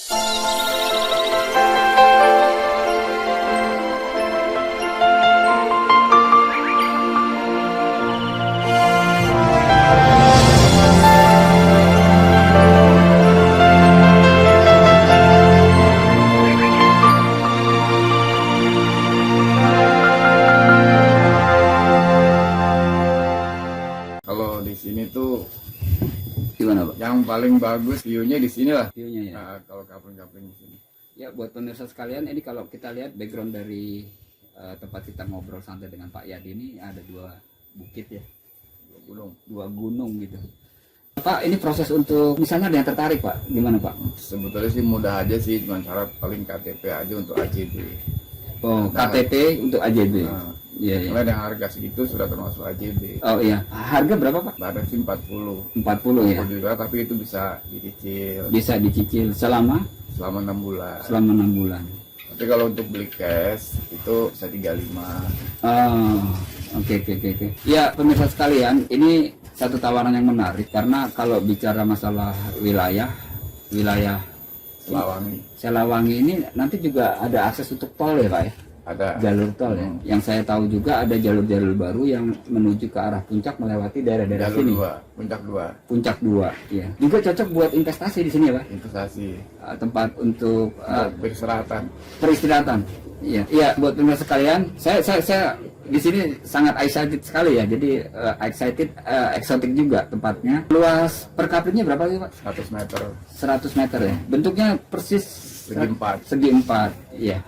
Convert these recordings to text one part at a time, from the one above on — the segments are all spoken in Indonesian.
Kalau di sini tuh Gimana Pak? yang paling bagus view-nya di sini lah. View-nya ya. Nah, kalau kapling-kapling di sini. Ya buat pemirsa sekalian, ini kalau kita lihat background dari tempat kita ngobrol santai dengan Pak Yadi ini ada dua bukit ya, dua gunung gitu. Pak, ini proses untuk misalnya ada yang tertarik Pak, gimana Pak? Sebetulnya sih mudah aja sih, cuma syarat paling KTP aja untuk AJB. Oh, KTP untuk AJB. Nah, Iya, iya. Mulai yang harga segitu sudah termasuk AJB. Oh iya, harga berapa Pak? Ada sih 40. 40 ya. Juga, tapi itu bisa dicicil Bisa dicicil selama 6 bulan. selama 6 bulan. Tapi kalau untuk beli cash itu bisa 35. Oh, oke. Ya, pemirsa sekalian, ini satu tawaran yang menarik karena kalau bicara masalah wilayah Selawangi ini nanti juga ada akses untuk tol ya Pak ya? ada. Jalur tol ya. Yang saya tahu juga ada jalur-jalur baru yang menuju ke arah puncak melewati daerah-daerah Jalur sini. 2, puncak 2. Puncak 2, ya. Juga cocok buat investasi di sini ya Pak? Investasi. Tempat untuk Beristirahatan. peristirahatan. Iya, iya buat pemirsa sekalian, saya di sini sangat excited sekali ya. Jadi eksotik juga tempatnya. Luas per kaplingnya berapa sih Pak? 100 meter. 100 meter ya. Bentuknya persis Segi 4. Segi 4, iya.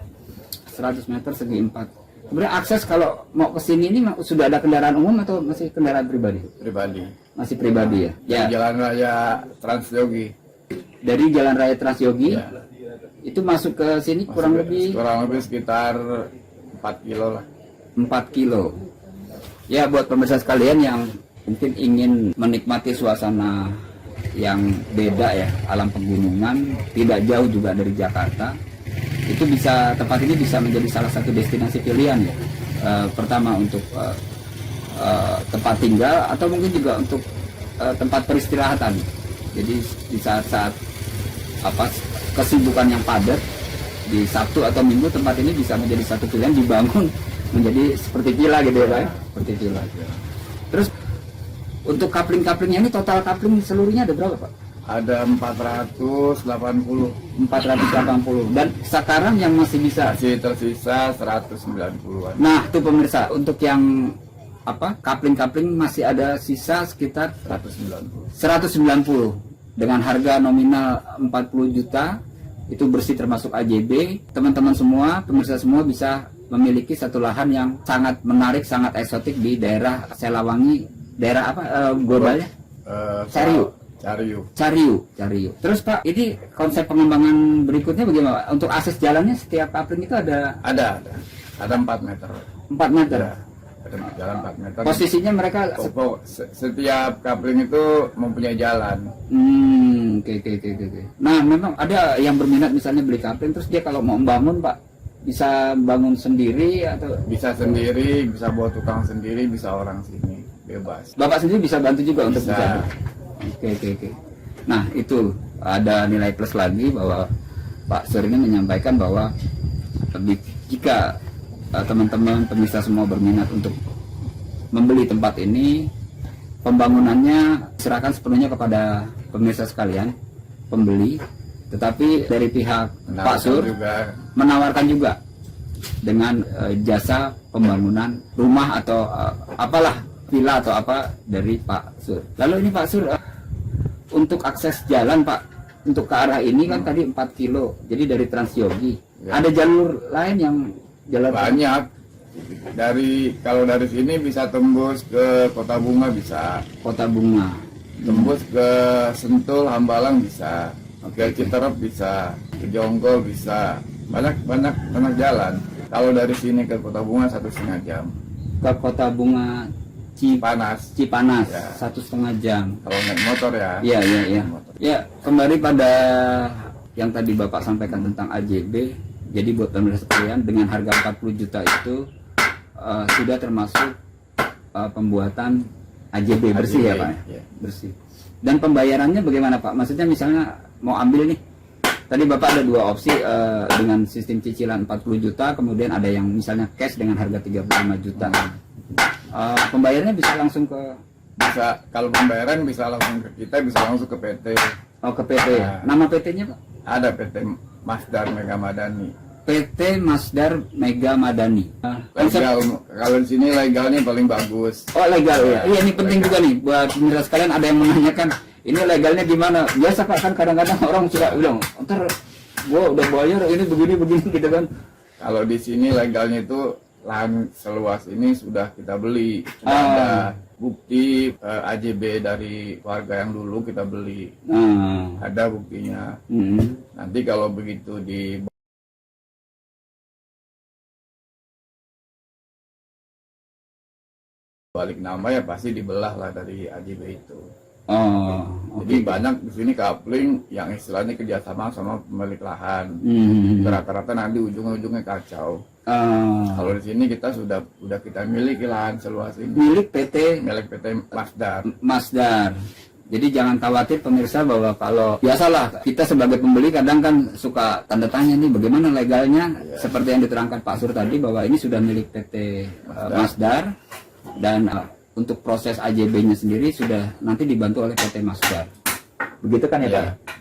100 meter segi 4. Kemudian akses kalau mau ke sini ini sudah ada kendaraan umum atau masih kendaraan pribadi? Pribadi. Masih pribadi ya. Ya. Jalan Raya Transyogi. Dari Jalan Raya Transyogi Ya. itu masuk ke sini kurang lebih sekitar 4 kilo lah. 4 kilo. Ya buat pemirsa sekalian yang mungkin ingin menikmati suasana yang beda ya, alam pegunungan, tidak jauh juga dari Jakarta, itu tempat ini bisa menjadi salah satu destinasi pilihan ya. Pertama untuk tempat tinggal atau mungkin juga untuk tempat peristirahatan. Jadi di saat-saat kesibukan yang padat di Sabtu atau Minggu, tempat ini bisa menjadi satu pilihan, dibangun menjadi seperti villa gitu ya Pak ya? Seperti villa. Terus untuk kapling-kaplingnya ini, total kapling seluruhnya ada berapa Pak? Ada 480. 480. Dan sekarang yang masih bisa, Masih tersisa 190-an. nah tuh pemirsa, untuk yang kapling-kapling masih ada sisa sekitar 190 dengan harga nominal 40 juta. Itu bersih termasuk AJB. Teman-teman semua, pemirsa semua bisa memiliki satu lahan yang sangat menarik, sangat eksotik di daerah Selawangi. Daerah apa globalnya? Cariu. Terus Pak, ini konsep pengembangan berikutnya bagaimana Pak? Untuk akses jalannya setiap kapling itu ada 4 meter. 4 meter. Ya, ada jalan 4 meter. Posisinya mereka Setiap kapling itu mempunyai jalan. Oke. Nah, memang ada yang berminat misalnya beli kapling, terus dia kalau mau membangun Pak, bisa bangun sendiri atau Bisa sendiri, bisa bawa tukang sendiri, bisa orang sini, bebas. Bapak sendiri bisa bantu juga untuk Bisa. bisa. Oke. Nah, itu ada nilai plus lagi bahwa Pak Sur ini menyampaikan bahwa jika teman-teman pemirsa semua berminat untuk membeli tempat ini, pembangunannya serahkan sepenuhnya kepada pemirsa sekalian, pembeli. Tetapi dari pihak Pak Sur juga menawarkan juga dengan jasa pembangunan rumah atau apalah, villa atau apa dari Pak Sur. Lalu ini Pak Sur, untuk akses jalan Pak, untuk ke arah ini kan tadi 4 kilo, jadi dari Transyogi. Ya. Ada jalur lain yang jalan banyak. Kalau dari sini bisa tembus ke Kota Bunga, bisa Kota Bunga, tembus ke Sentul, Hambalang, bisa ke Citerep, bisa ke Jonggol, bisa banyak jalan. Kalau dari sini ke Kota Bunga 1,5 jam. ke Kota Bunga Cipanas Cipanas Ya. 1,5 jam. kalau naik motor ya. Iya. Ya, kembali pada yang tadi Bapak sampaikan tentang AJB. Jadi buat pemirsa sekalian, dengan harga 40 juta itu sudah termasuk pembuatan AJB bersih ya Pak? Ya. Bersih. Dan pembayarannya bagaimana Pak? Maksudnya misalnya mau ambil nih Tadi Bapak ada dua opsi dengan sistem cicilan 40 juta, kemudian ada yang misalnya cash dengan harga 35 juta. Pembayarannya bisa langsung ke Bisa, kalau pembayaran bisa langsung ke kita, bisa langsung ke PT. ke PT. Nama PT-nya Pak? Ada PT Masdar Mega Madani. PT Masdar Mega Madani. Legal, kalau di sini legalnya paling bagus. Oh legal ya. Iya ini penting juga nih buat pemirsa sekalian, ada yang menanyakan ini legalnya gimana. Biasa Pak, kan kadang-kadang orang suka bilang, ntar gua udah bayar ini begini gitu kan. Kalau di sini legalnya itu lahan seluas ini sudah kita beli. Sudah ada bukti AJB dari warga yang dulu kita beli. Ada buktinya. Nanti kalau begitu di balik nama ya pasti dibelah lah dari AJB itu. Jadi banyak di sini coupling yang istilahnya kerjasama sama pemilik lahan. Rata-rata nanti ujung-ujungnya kacau. Kalau di sini kita sudah kita miliki lahan seluas ini. Milik PT Masdar. Masdar. Jadi jangan khawatir pemirsa bahwa kalau biasalah kita sebagai pembeli kadang kan suka tanda tanya nih bagaimana legalnya. Seperti yang diterangkan Pak Sur tadi bahwa ini sudah milik PT Masdar dan untuk proses AJB-nya sendiri sudah nanti dibantu oleh PT Masdar. Begitu kan ya Pak?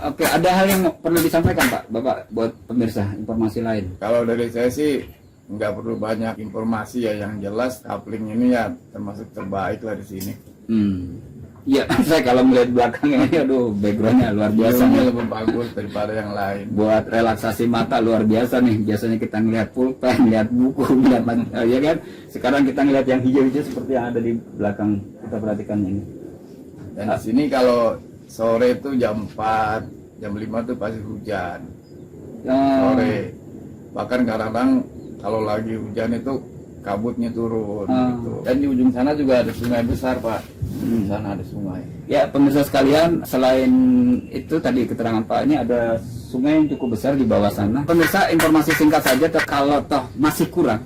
Oke, ada hal yang perlu disampaikan Pak, Bapak buat pemirsa informasi lain. Kalau dari saya sih nggak perlu banyak informasi ya, yang jelas coupling ini ya termasuk terbaik lah di sini. Iya, saya kalau melihat belakangnya ini, aduh backgroundnya luar biasa. View-nya lebih bagus daripada yang lain. Buat relaksasi mata luar biasa nih. Biasanya kita ngelihat pulpen, lihat buku, lihat ya kan. Sekarang kita ngelihat yang hijau-hijau seperti yang ada di belakang. Kita perhatikan ini. Dan di sini kalau sore itu jam 4, jam 5 tuh pasti hujan. Sore. Bahkan kadang-kadang kalau lagi hujan itu kabutnya turun gitu. Dan di ujung sana juga ada sungai besar Pak. Di sana ada sungai. Ya pemirsa sekalian, selain itu tadi keterangan Pak, ini ada sungai yang cukup besar di bawah sana. Pemirsa, informasi singkat saja, kalau toh masih kurang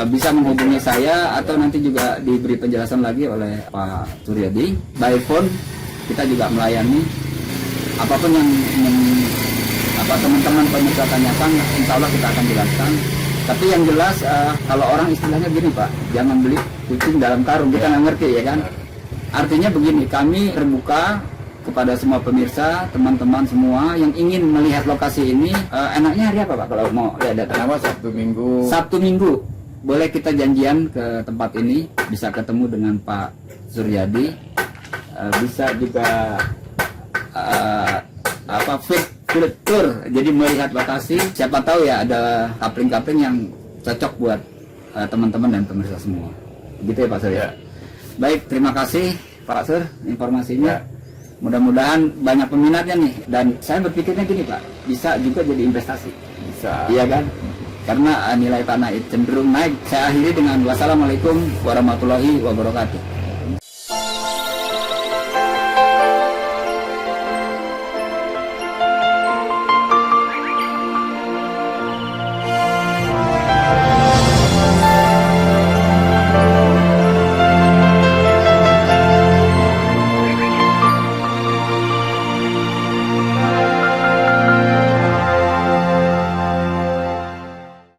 bisa menghubungi saya atau nanti juga diberi penjelasan lagi oleh Pak Suryadi. By phone kita juga melayani apapun yang teman-teman pemirsa tanyakan, insya Allah kita akan jelaskan. Tapi yang jelas kalau orang istilahnya gini Pak, jangan beli kucing dalam karung, kita nggak ngerti ya kan. Artinya begini, kami terbuka kepada semua pemirsa, teman-teman semua yang ingin melihat lokasi ini. Enaknya hari apa Pak kalau mau lihat? Nama Sabtu Minggu. Sabtu Minggu boleh kita janjian ke tempat ini, bisa ketemu dengan Pak Suryadi, bisa juga field tour, jadi melihat lokasi. Siapa tahu ya ada coupling-coupling yang cocok buat teman-teman dan pemirsa semua. Gitu ya Pak Sur ya. Baik, terima kasih Pak Sur informasinya. Mudah-mudahan banyak peminatnya nih. Dan saya berpikirnya gini Pak, bisa juga jadi investasi. Bisa. Iya kan? Karena nilai tanah itu cenderung naik. Saya akhiri dengan wassalamualaikum warahmatullahi wabarakatuh.